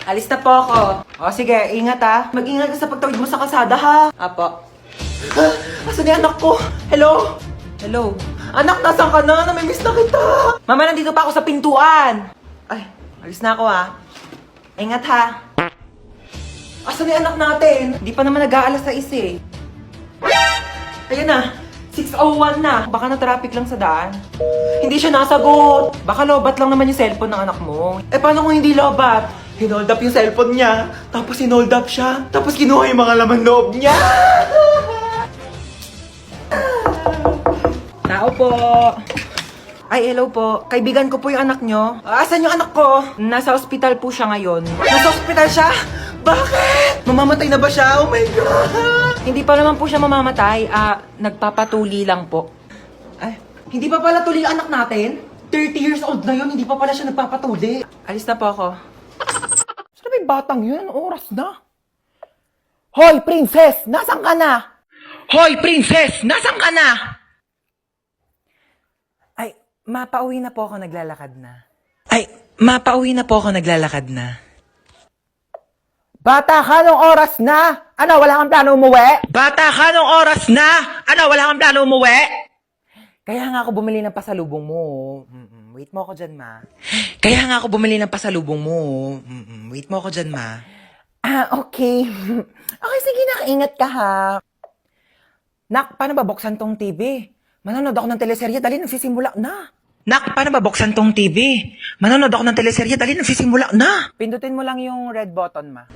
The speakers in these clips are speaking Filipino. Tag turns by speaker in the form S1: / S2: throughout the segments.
S1: Alis na po ako. O sige, ingat ha. Mag-ingat ka sa pagtawid mo sa kalsada ha. Apo. Asan yung anak ko? Hello? Hello? Anak, nasan ka na? Namimiss na kita. Mama, nandito pa ako sa pintuan. Ay, alis na ako ha. Ingat ha. Asan yung anak natin? Hindi pa naman nag-aalas sa eh. Ayan na. 6:01 na. Baka na-traffic lang sa daan. Hindi siya nasagot. Baka lobat lang naman yung cellphone ng anak mo. Eh, paano kung hindi lobat? Hinold up yung cellphone niya. Tapos hinold up siya. Tapos kinuha yung mga laman loob niya. Tao po. Ay, hello po. Kaibigan ko po yung anak nyo. Asan yung anak ko? Nasa ospital po siya ngayon. Nasa ospital siya? Bakit? Mamamatay na ba siya? Oh my God! Hindi pa naman po siya mamamatay. Nagpapatuli lang po. Ay, hindi pa pala tuli ang anak natin? 30 years old na yun, hindi pa pala siya nagpapatuli. Alis na po ako. Saan ba yung batang yun? Anong oras na? Hoy, princess! Nasaan ka na? Hoy, princess! Nasaan ka na? Ay, mapauwi na po ako naglalakad na. Bata ka, nung oras na? Ano, wala kang plano umuwi? Kaya nga ako bumili ng pasalubong mo. Wait mo ako dyan, ma. Okay. Okay, sige, nakaingat ka, ha. Nak, paano ba buksan tong TV? Manonood ako ng teleserye, dali, nagsisimula na. Pindutin mo lang yung red button, ma.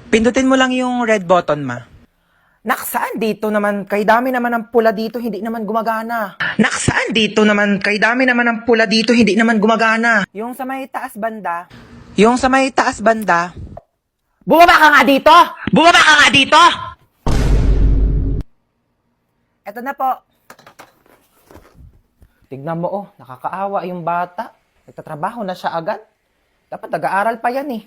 S1: Nak, saan dito naman? Kay dami naman ng pula dito, hindi naman gumagana. Yung sa may taas banda. Bumaba ka nga dito! Eto na po. Tignan mo, nakakaawa yung bata. Nagtatrabaho na siya agad. Dapat nag-aaral pa yan eh.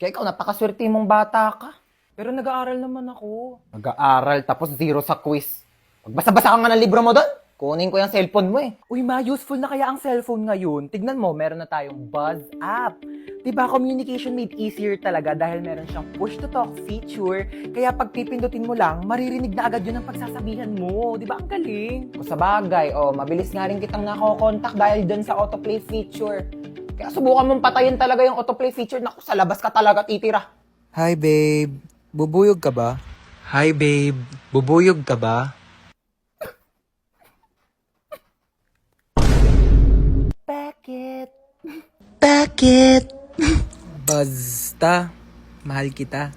S1: Kaya ikaw, napakaswerte mong bata ka. Pero nag-aaral naman ako. Nag-aaral, tapos 0 sa quiz. Magbasa-basa ka nga ng libro mo doon. Kunin ko yung cellphone mo eh. Uy, useful na kaya ang cellphone ngayon. Tignan mo, meron na tayong Buzz app. Diba, communication made easier talaga dahil meron siyang push-to-talk feature. Kaya pag pipindutin mo lang, maririnig na agad yun ang pagsasabihan mo. Diba, ang galing? O sa bagay, mabilis nga rin kitang nakokontak dahil dyan sa autoplay feature. Kaya subukan mong patayin talaga yung autoplay feature. Naku, sa labas ka talaga titira.
S2: Hi babe, bubuyog ka ba?
S1: Bakit?
S2: Basta, mahal kita.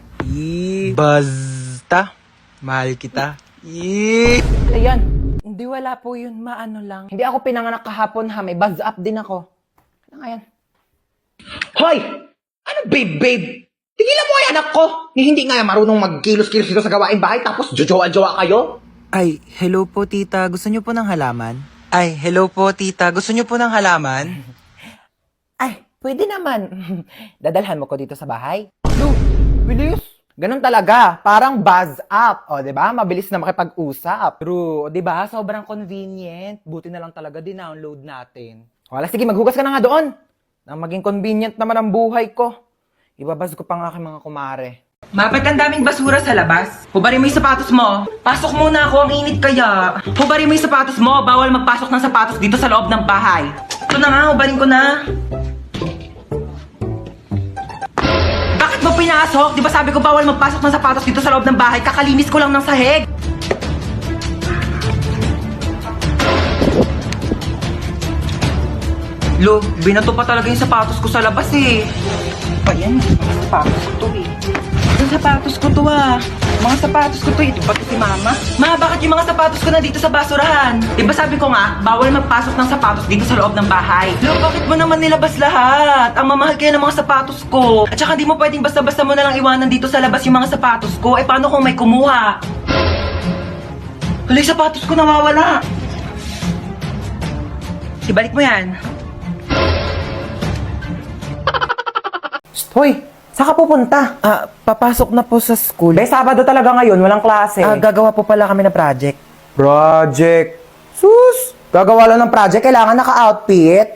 S1: Ayan. Hindi, wala po yun. Maano lang. Hindi ako pinanganak kahapon ha. May buzz up din ako. Ano nga yan?
S3: Hoy! Ano babe? Tigilan mo yung anak ko! Hindi nga marunong magkilos-kilos dito sa gawain bahay tapos jojowa-jowa kayo?
S2: Ay, hello po tita, gusto niyo po ng halaman?
S1: Ay, pwede naman. Dadalhan mo ko dito sa bahay. No, bilis. Ganun talaga. Parang buzz up. O, diba? Mabilis na makipag-usap. True. O, diba? Sobrang convenient. Buti na lang talaga din-download natin. Wala, sige, maghugas ka na nga doon. Nang maging convenient naman ang buhay ko. Ibabaz ko pa nga aking mga kumare. Mapat ang daming basura sa labas. Hubarin mo yung sapatos mo. Pasok muna ako, ang init kaya. Hubarin mo yung sapatos mo. Bawal magpasok ng sapatos dito sa loob ng bahay. Ito na nga, hubarin ko na. Bakit mo pinasok? Di ba sabi ko bawal magpasok ng sapatos dito sa loob ng bahay? Kakalinis ko lang ng sahig. Lo, binato pa talaga yung sapatos ko sa labas eh. Pa yan, mga sapatos ko to eh. Yung sapatos ko to ah. Mga sapatos ko to, ito pati si mama. Ma, bakit yung mga sapatos ko nandito sa basurahan? Diba sabi ko nga, bawal magpasok ng sapatos dito sa loob ng bahay. Lo, bakit mo naman nilabas lahat? Ang mamahal kaya ng mga sapatos ko. At saka di mo pwedeng basta-basta mo na lang iwanan dito sa labas yung mga sapatos ko. Eh, paano kung may kumuha? Hala, yung sapatos ko nawawala. Ibalik mo yan. Hoy, saan ka pupunta?
S2: Papasok na po sa school.
S1: Sabado talaga ngayon, walang klase.
S2: Gagawa po pala kami ng project.
S1: Project? Sus! Gagawa lang ng project, kailangan naka-outfit.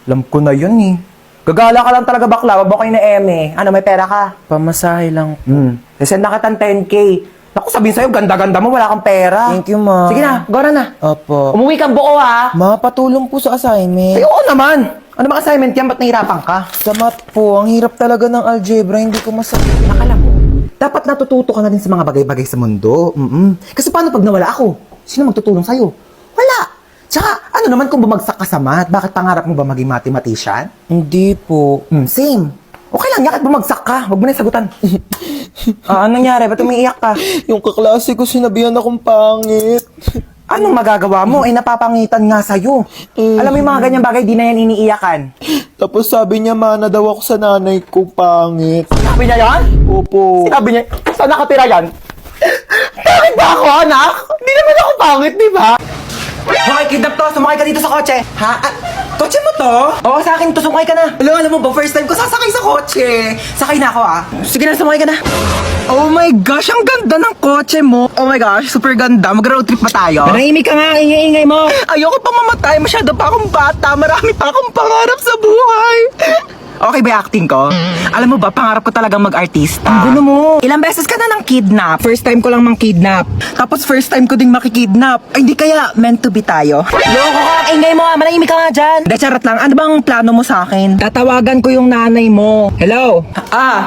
S2: Alam ko na yun eh.
S3: Gagala ka lang talaga bakla, wag mo kayo na eme. Ano, may pera ka?
S2: Pamasahe lang.
S3: Send na kitang 10K. Naku, sabihin sa'yo, ganda-ganda mo, wala kang pera.
S2: Thank you, ma.
S3: Sige na, gora na.
S2: Opo.
S3: Umuwi kang buo, ha?
S2: Ma, patulong po sa assignment.
S3: Ay, oo naman. Ano bang assignment yan? Ba't nahirapan ka?
S2: Sa math po, ang hirap talaga ng algebra, hindi ko masabi.
S3: Nakala mo, dapat natututo ka na din sa mga bagay-bagay sa mundo. Kasi paano pag nawala ako? Sino magtutulong sa'yo? Wala. Tsaka, ano naman kung bumagsak ka sa math? Bakit pangarap mo ba maging mathematician?
S2: Hindi po.
S3: Same. Okay lang, yakit bumagsak ka. Huwag mo na sagutan. Anong nangyari? Ba't umiiyak ka?
S2: Yung kaklase ko sinabihan akong pangit.
S3: Anong magagawa mo? Eh, napapangitan nga sa'yo. Alam mo yung mga ganyang bagay, di na yan iniiyakan.
S2: Tapos sabi niya, mana daw ako sa nanay ko pangit.
S3: Sabi niya yan?
S2: Opo.
S3: Sinabi niya, saan nakatira yan? Bakit ba ako, anak? Hindi naman ako pangit, di ba? Hoy, kidnap to. Sumakay ka dito sa kotse. Ha? Kotse mo to? Oo, sa akin to. Sumakay ka na. Alam mo ba, first time ko sasakay sa kotse. Sakay na ako, Sige na, sumakay ka na. Oh my gosh, ang ganda ng kotse mo. Oh my gosh, super ganda. Mag-road trip pa tayo. Manahimik ka nga, ingay-ingay mo. Ayoko pa mamatay. Masyado pa akong bata. Marami pa akong pangarap sa buhay. Okay ba yung acting ko? Alam mo ba, pangarap ko talagang mag-artista. Ang gulo mo. Ilang beses ka na nang kidnap. First time ko lang mang kidnap. Tapos first time ko ding makikidnap. Ay, hindi kaya meant to be tayo. Loko ka, ingay mo, manahimik ka nga dyan. De, charot lang. Ano bang plano mo sa akin? Tatawagan ko yung nanay mo. Hello?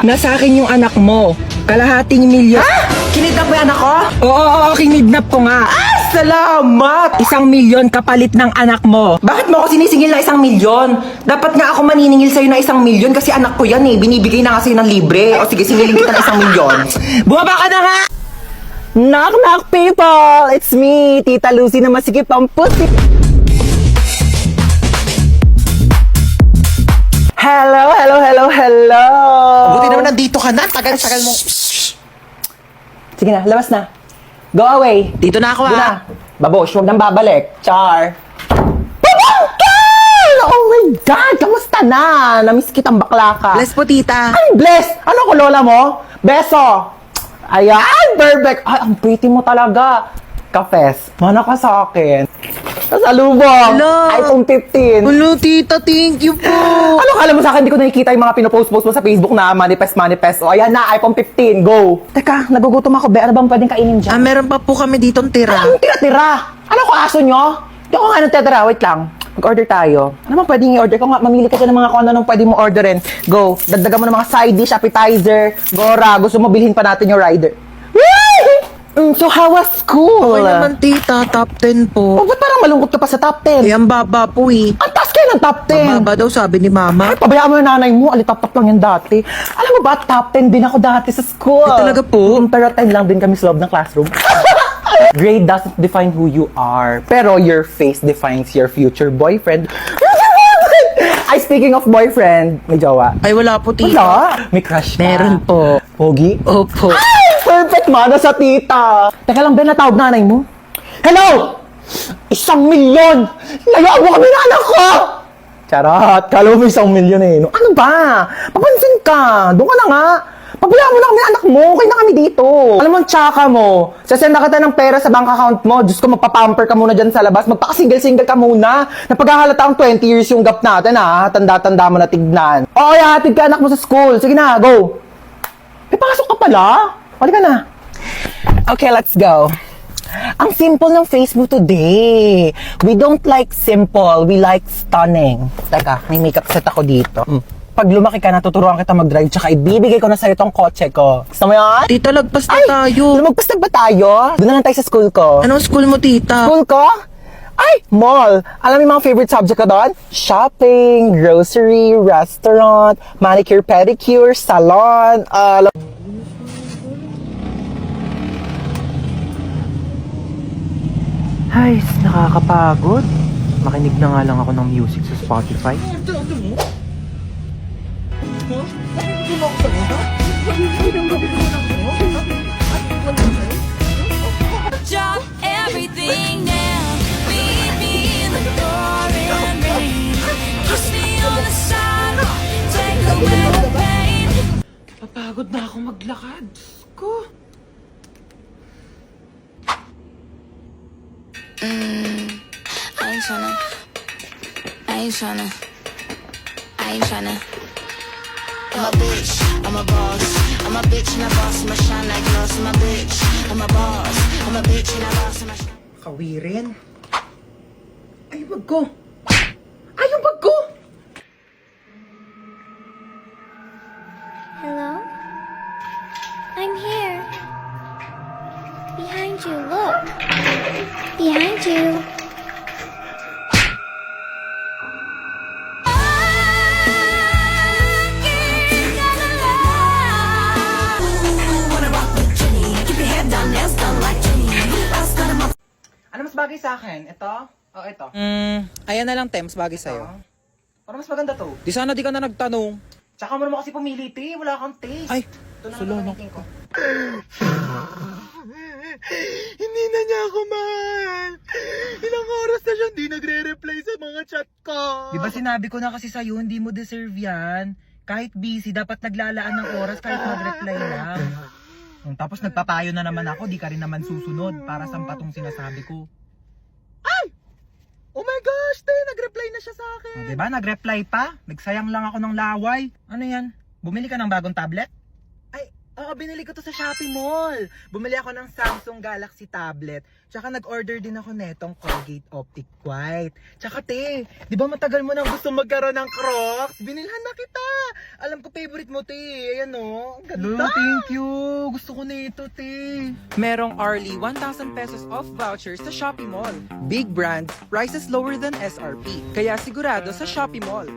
S3: Nasa akin yung anak mo. Kalahating milyon. Kinidnap mo yung anak ko? Oo, kinidnap ko nga. Salamat! 1 milyon kapalit ng anak mo. Bakit mo ako sinisingil na 1 milyon? Dapat nga ako maniningil sa'yo na 1 milyon kasi anak ko yan eh. Binibigay na nga sa'yo ng libre. O sige, singilin kita ng 1 milyon. Bumaba ka na nga! Knock knock people! It's me, Tita Lucy na masikip ang pusi. Hello, hello, hello, hello!
S2: Buti naman nandito ka na. Tagal-tagal mo.
S3: Sige na, labas na. Go away.
S2: Dito na ako,
S3: Doon na. Babosh, huwag nang babalik. Char. Babangkel! Oh my God! Kamusta na? Namiss kitang bakla ka.
S2: Bless po, tita.
S3: Ay, bless! Ano ko, lola mo? Beso! Ayan, perfect! Ay, ang pretty mo talaga. Kafes, mana ka sa akin. Kasalubong!
S2: Hello.
S3: iPhone 15.
S2: Hello, tita. Thank you po.
S3: Ano kala mo sa akin? Hindi ko nakikita yung mga pinopost-post mo sa Facebook na manifest. O, ayan na, iPhone 15. Go! Teka, nagugutom ako. Be, ano bang pwedeng kainin dyan?
S2: Meron pa po kami ditong tira.
S3: Anong tira-tira? Ano ko aso nyo? Hindi ako nga nagtitira. Wait lang. Mag-order tayo. Ano bang pwedeng i-order ko nga? Mamili ka dyan ng mga kung ano pwede mo orderin. Go. Dagdagan mo ng mga side dish, appetizer. Gora. Gusto mo bilhin pa natin yung rider. So how was school?
S2: Okay naman, tita. Top 10 po.
S3: Oh, ba't parang malungkot ka pa sa top 10?
S2: Eh, ang baba po eh.
S3: Ang taas kayo ng top 10.
S2: Mababa daw, sabi ni mama.
S3: Ay, pabayaan mo yung nanay mo. Alitap-tap lang yan dati. Alam mo ba, top 10 din ako dati sa school.
S2: Ay, talaga po?
S3: Pero 10 lang din kami sa loob ng classroom. Grade doesn't define who you are. Pero your face defines your future boyfriend. Ay, speaking of boyfriend, may jowa.
S2: Ay, wala po, tita.
S3: Wala. May crush ka.
S2: Meron po.
S3: Pogi?
S2: Opo.
S3: Ay, perfect mana sa tita. Teka lang, Ben, natawag nanay mo. Hello! 1 milyon! Layaan mo kami na anak ko! Charot, kala mo 1 milyon eh. No, ano ba? Papansin ka. Doon ka na nga. Pabayaan mo na kami anak mo. Okay na kami dito. Alam mo, ang tsaka mo. Sasend na kita ng pera sa bank account mo. Diyos ko, magpapamper ka muna dyan sa labas. Magpaka-single-single ka muna. Napaghahalata ang 20 years yung gap natin, ha? Tanda-tanda mo na tignan. Oo, hatid ka anak mo sa school. Sige na, go. May pasok ka pala. Halika na. Okay, let's go. Ang simple ng face mo today. We don't like simple. We like stunning. Teka, may makeup set ako dito. Pag lumaki ka, natuturuan kita mag-drive, tsaka ibibigay ko na sa'yo tong kotse ko. Gusto mo yan?
S2: Tita, lagpas na tayo.
S3: Lumagpas na ba tayo? Doon na lang tayo sa school ko.
S2: Anong school mo, tita?
S3: School ko? Ay, mall. Alam mo yung mga favorite subject ko doon? Shopping, grocery, restaurant, manicure, pedicure, salon,
S2: Ay, nakakapagod. Makinig na nga lang ako ng music sa Spotify.
S4: Drop everything now. Meet me in the pouring rain. Kiss me on the sidewalk. Take away the pain.
S2: Papagod na ako maglakad. Ko.
S4: I ain't tryna.
S5: I'm a bitch, I'm a boss. I'm a bitch and a boss, I'm a shine like gloss. I'm a bitch, I'm a boss. I'm a bitch and a boss, I'm a shine.
S3: Kawirin. Ay, yung bag ko. Ay, yung bag ko!
S6: Hello? I'm here. Behind you, look. Behind you.
S3: Ano mas bagay sa akin? Ito? O ito?
S1: Ayan na lang, Tems, bagay sa'yo.
S3: Para mas maganda to.
S1: Di sana di ka na nagtanong.
S3: Tsaka mo naman kasi pumili, te. Wala kang taste.
S1: Ay,
S3: Ito na
S1: sulo,
S3: ang
S1: no?
S3: gagamitin ko. Hindi na niya ako mahal. Ilang oras na siya hindi nagre-reply sa mga chat ko. Di ba sinabi ko na kasi sa'yo, hindi mo deserve yan. Kahit busy, dapat naglalaan ng oras kahit mag-reply lang. Tapos nagpapayo na naman ako, di ka rin naman susunod para sa patong sinasabi ko. Ay! Oh my gosh, te, nag-reply na siya sa akin. Di ba, nag-reply pa? Nagsayang lang ako ng laway. Ano yan? Bumili ka ng bagong tablet? Ay, oo, binili ko to sa Shopee Mall. Bumili ako ng Samsung Galaxy tablet. Tsaka nag-order din ako netong Colgate Optic White. Tsaka te, di ba matagal mo nang gusto magkaroon ng Crocs? Binilhan na kita. Alam ko favorite mo, te. Ayan o. Ang ganda. Thank you. Gusto ko na ito, te.
S1: Merong Arlie 1,000 pesos off vouchers sa Shopee Mall. Big brands, prices lower than SRP. Kaya sigurado sa Shopee Mall.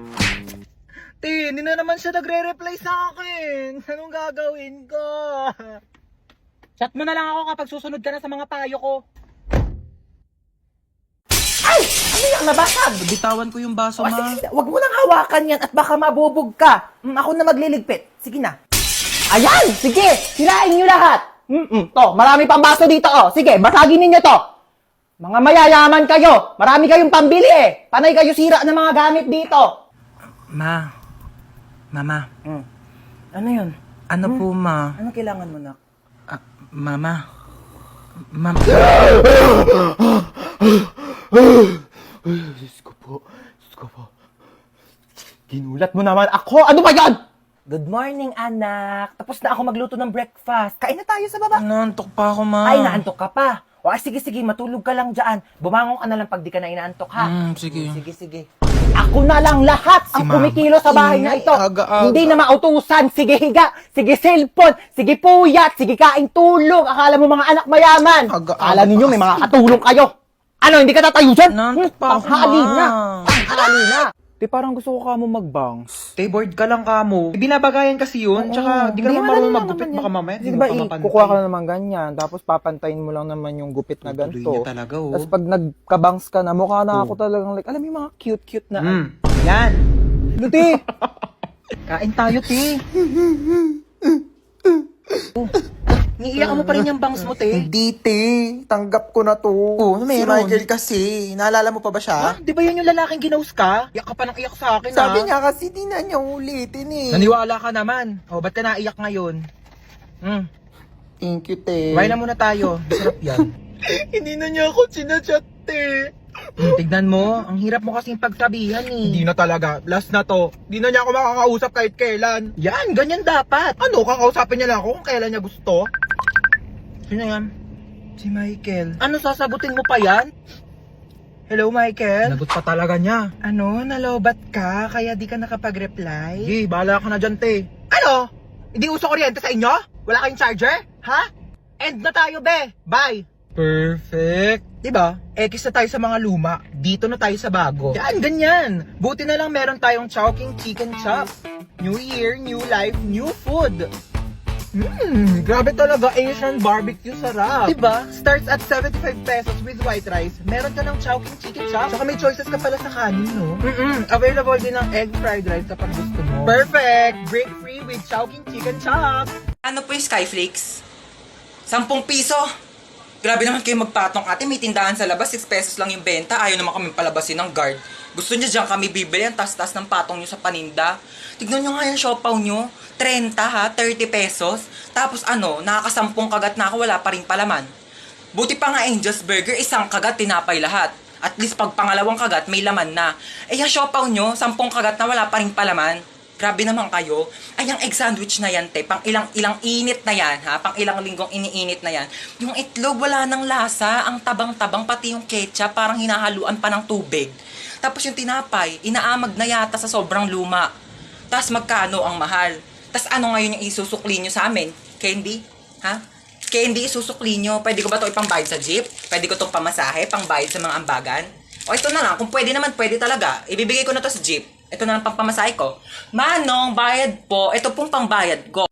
S3: Te, hindi na naman siya nagre-reply sa akin. Anong gagawin ko? Chat mo na lang ako kapag susunod ka na sa mga payo ko. Ay! Ano yung nabasag?
S1: Bitawan ko yung baso,
S3: O, sige, wag mo nang hawakan yan at baka mabubog ka. Ako na magliligpit. Sige na. Ayan! Sige! Sirain nyo lahat! To, marami pang baso dito, oh. Sige, basagin ninyo to. Mga mayayaman kayo. Marami kayong pambili, eh. Panay kayo sira ng mga gamit dito.
S1: Mama,
S3: Ano yun?
S1: ano po, ma?
S3: Ano kailangan mo, nak?
S1: Mama.
S3: Diyos ko po. Ginulat mo naman ako. Ano ba yan? Good morning, anak. Tapos na ako magluto ng breakfast. Kain na tayo sa baba.
S1: Naantok pa ako, ma.
S3: Ay, naantok ka pa. O, sige, matulog ka lang dyan. Bumangon ka na lang pag di ka na inaantok, ha?
S1: Sige.
S3: Sige. Ako na lang lahat ang
S1: Mama.
S3: kumikilo sa bahay na ito.
S1: Aga-aga.
S3: Hindi na mautusan. Sige higa, sige cellphone, sige puyat, sige kain tulog. Akala mo mga anak mayaman.
S1: Aga-aga
S3: Akala ninyo
S1: pa
S3: may mga katulong kayo. Ano, hindi ka tatayo dyan?
S1: Naantok pa ako,
S3: Tanghali
S1: Ma.
S3: na. Tanghali na.
S1: Di parang gusto ko ka mo mag-bangs.
S2: Te, bored ka lang ka mo. Binabagayan kasi yun. Tsaka, di ka naman marunong maggupit. Baka mamaya,
S1: Di ba, kukuha ka na naman ganyan, tapos papantayin mo lang naman yung gupit na
S2: Tuloy
S1: ganito.
S2: niya talaga, oh.
S1: Tapos pag nagkabangs ka na, mukha na ako talagang like, alam mo yung mga cute-cute na.
S2: Yan.
S1: Luti!
S2: Kain tayo, te. Niiyak mo pa rin yung bangs mo, te.
S3: Hindi, te. Tanggap ko na to.
S2: ano
S3: Si
S2: meron?
S3: Michael kasi. Naalala mo pa ba siya?
S2: Di ba yun yung lalaking ginaus ka? Iyak ka pa ng iyak sa akin,
S3: Sabi
S2: ha?
S3: niya kasi di na niya ulitin eh.
S2: Naniwala ka naman. O, ba't ka naiyak ngayon?
S3: Thank you, te.
S2: Kumain na muna tayo. Masarap yan.
S3: Hindi na niya ako sinachat, te.
S2: Tignan mo, ang hirap mo kasing pagsabihan, eh.
S3: Hindi na talaga. Last na to. Hindi na niya ako makakausap kahit kailan.
S2: Yan, ganyan dapat.
S3: Ano, kakausapin niya lang ako kung kailan niya gusto?
S2: Sino yan?
S3: Si Michael.
S2: Ano, sasagutin mo pa yan?
S3: Hello, Michael?
S2: Nagot pa talaga niya.
S3: Ano, nalobat ka? Kaya di ka nakapag-reply?
S2: Sige, bahala ka na dyan, te.
S3: Ano? Hindi uso kuryente sa inyo? Wala kayong charger? Ha? End na tayo, be. Bye.
S2: Perfect.
S3: Diba? X na tayo sa mga luma. Dito na tayo sa bago. Yan, ganyan. Buti na lang meron tayong Chowking Chicken Chop. New year, new life, new food. Grabe talaga, Asian barbecue sarap. Diba? Starts at 75 pesos with white rice. Meron ka ng Chowking Chicken Chop. Saka may choices ka pala sa kanin, no? Available din ng egg fried rice kapag gusto mo. Perfect! Break free with Chowking Chicken Chop.
S7: Ano po yung Skyflakes? 10 piso. Grabe naman kayo magpatong, ate. May tindahan sa labas, 6 pesos lang yung benta. Ayaw naman kami palabasin ng guard. Gusto niya dyan kami bibili ang tas-tas ng patong nyo sa paninda. Tignan nyo nga yung siopaw nyo. 30 ha, 30 pesos. Tapos ano, nakakasampung kagat na ako, wala pa rin palaman. Buti pa nga Angel's Burger, isang kagat, tinapay lahat. At least pag pangalawang kagat, may laman na. Eh yung siopaw nyo, 10 kagat na wala pa rin palaman. Grabe naman kayo. Ay, yung egg sandwich na yan, te. Pang ilang init na yan, ha? Pang ilang linggong iniinit na yan. Yung itlog, wala nang lasa. Ang tabang-tabang, pati yung ketchup, parang hinahaluan pa ng tubig. Tapos yung tinapay, inaamag na yata sa sobrang luma. Tapos magkano ang mahal? Tapos ano ngayon yung isusukli nyo sa amin? Candy? Ha? Candy, isusukli nyo. Pwede ko ba ito ipambayad sa jeep? Pwede ko itong pamasahe, pangbayad sa mga ambagan? O ito na lang, kung pwede naman, pwede talaga. Ibibigay ko na to sa jeep. Ito na lang pang pamasahe ko. Manong, bayad po. Ito pong pangbayad ko.